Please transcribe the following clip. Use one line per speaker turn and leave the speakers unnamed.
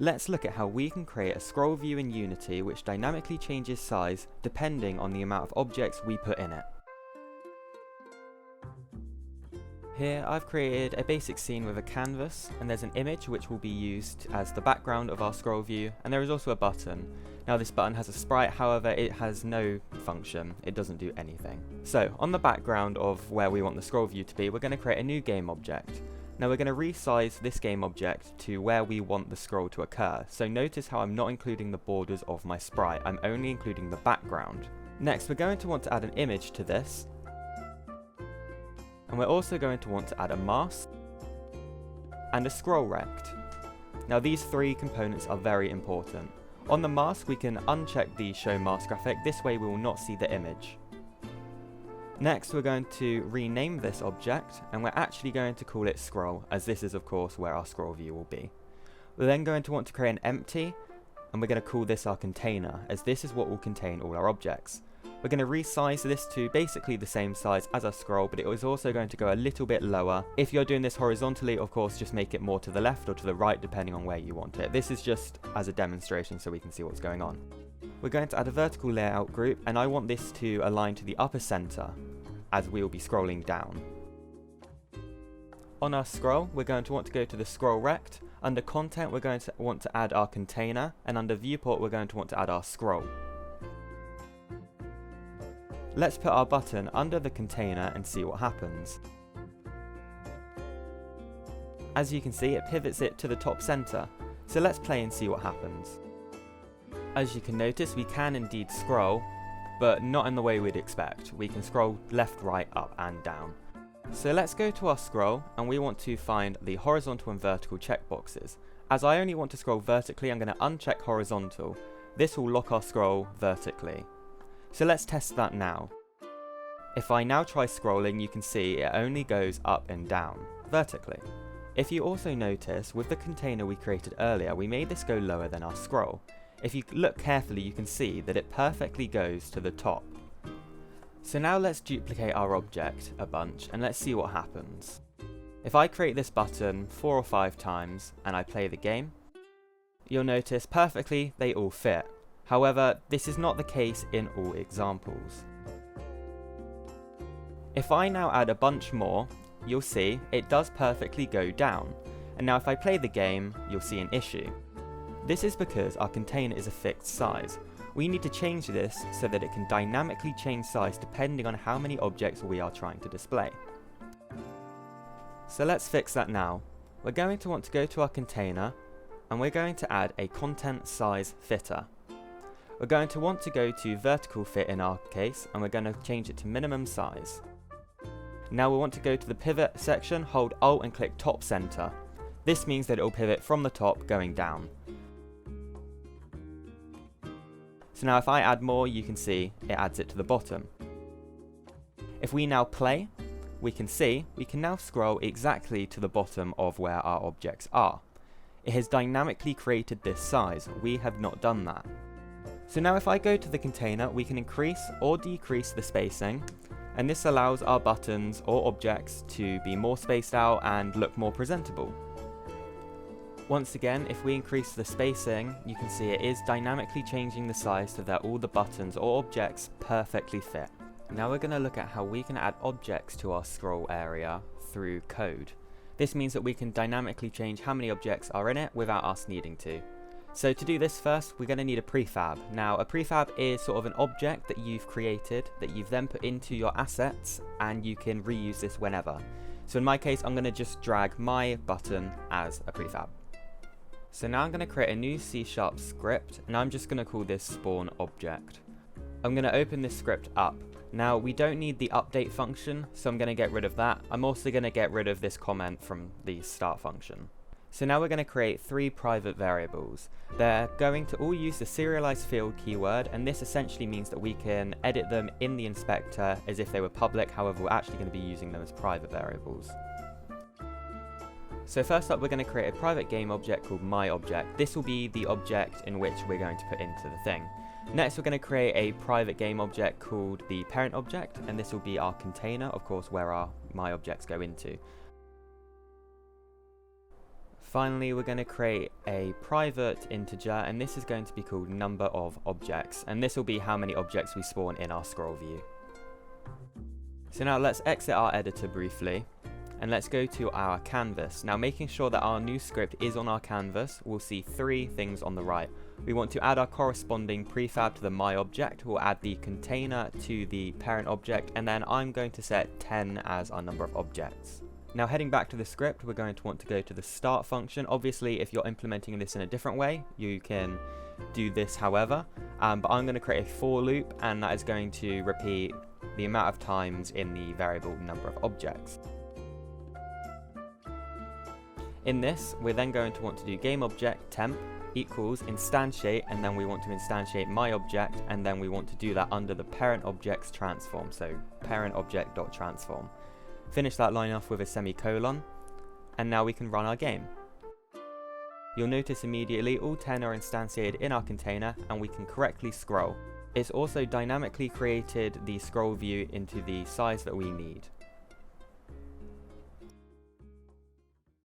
Let's look at how we can create a scroll view in Unity which dynamically changes size depending on the amount of objects we put in it. Here I've created a basic scene with a canvas, and there's an image which will be used as the background of our scroll view, and there is also a button. Now this button has a sprite, however it has no function, it doesn't do anything. So on the background of where we want the scroll view to be, we're going to create a new game object. Now we're going to resize this game object to where we want the scroll to occur, so notice how I'm not including the borders of my sprite, I'm only including the background. Next we're going to want to add an image to this, and we're also going to want to add a mask and a scroll rect. Now these three components are very important. On the mask we can uncheck the show mask graphic, this way we will not see the image. Next we're going to rename this object, and we're actually going to call it scroll, as this is of course where our scroll view will be. We're then going to want to create an empty, and we're going to call this our container, as this is what will contain all our objects. We're going to resize this to basically the same size as our scroll, but it is also going to go a little bit lower. If you're doing this horizontally, of course, just make it more to the left or to the right, depending on where you want it. This is just as a demonstration so we can see what's going on. We're going to add a vertical layout group, and I want this to align to the upper center, as we will be scrolling down. On our scroll, we're going to want to go to the scroll rect. Under content, we're going to want to add our container, and under viewport, we're going to want to add our scroll. Let's put our button under the container and see what happens. As you can see, it pivots it to the top center, so let's play and see what happens. As you can notice, we can indeed scroll, but not in the way we'd expect. We can scroll left, right, up and down. So let's go to our scroll, and we want to find the horizontal and vertical checkboxes. As I only want to scroll vertically, I'm going to uncheck horizontal. This will lock our scroll vertically. So let's test that now. If I now try scrolling, you can see it only goes up and down, vertically. If you also notice, with the container we created earlier, we made this go lower than our scroll. If you look carefully, you can see that it perfectly goes to the top. So now let's duplicate our object a bunch and let's see what happens. If I create this button 4 or 5 times and I play the game, you'll notice perfectly they all fit. However, this is not the case in all examples. If I now add a bunch more, you'll see it does perfectly go down. And now if I play the game, you'll see an issue. This is because our container is a fixed size. We need to change this so that it can dynamically change size depending on how many objects we are trying to display. So let's fix that now. We're going to want to go to our container, and we're going to add a content size fitter. We're going to want to go to vertical fit in our case, and we're going to change it to minimum size. Now we want to go to the pivot section, hold Alt and click top center. This means that it will pivot from the top going down. So now if I add more, you can see it adds it to the bottom. If we now play, we can see we can now scroll exactly to the bottom of where our objects are. It has dynamically created this size. We have not done that. So now if I go to the container, we can increase or decrease the spacing, and this allows our buttons or objects to be more spaced out and look more presentable. Once again, if we increase the spacing, you can see it is dynamically changing the size so that all the buttons or objects perfectly fit. Now we're going to look at how we can add objects to our scroll area through code. This means that we can dynamically change how many objects are in it without us needing to. So to do this first, we're going to need a prefab. Now a prefab is sort of an object that you've created that you've then put into your assets, and you can reuse this whenever. So in my case, I'm going to just drag my button as a prefab. So now I'm going to create a new C# script, and I'm just going to call this spawn object. I'm going to open this script up. Now we don't need the update function, so I'm going to get rid of that. I'm also going to get rid of this comment from the start function. So now we're going to create 3 private variables. They're going to all use the serialized field keyword, and this essentially means that we can edit them in the inspector as if they were public. However, we're actually going to be using them as private variables. So first up, we're going to create a private game object called myObject. This will be the object in which we're going to put into the thing. Next, we're going to create a private game object called the parent object, and this will be our container, of course, where our myObjects go into. Finally, we're going to create a private integer, and this is going to be called number of objects, and this will be how many objects we spawn in our scroll view. So now let's exit our editor briefly, and let's go to our canvas. Now, making sure that our new script is on our canvas, we'll see three things on the right. We want to add our corresponding prefab to the my object, we'll add the container to the parent object, and then I'm going to set 10 as our number of objects. Now, heading back to the script, we're going to want to go to the start function. Obviously, if you're implementing this in a different way, you can do this however, but I'm going to create a for loop, and that is going to repeat the amount of times in the variable number of objects. In this, we're then going to want to do GameObject temp equals instantiate, and then we want to instantiate my object, and then we want to do that under the parent object's transform, so parent object.transform. Finish that line off with a semicolon, and now we can run our game. You'll notice immediately all 10 are instantiated in our container, and we can correctly scroll. It's also dynamically created the scroll view into the size that we need.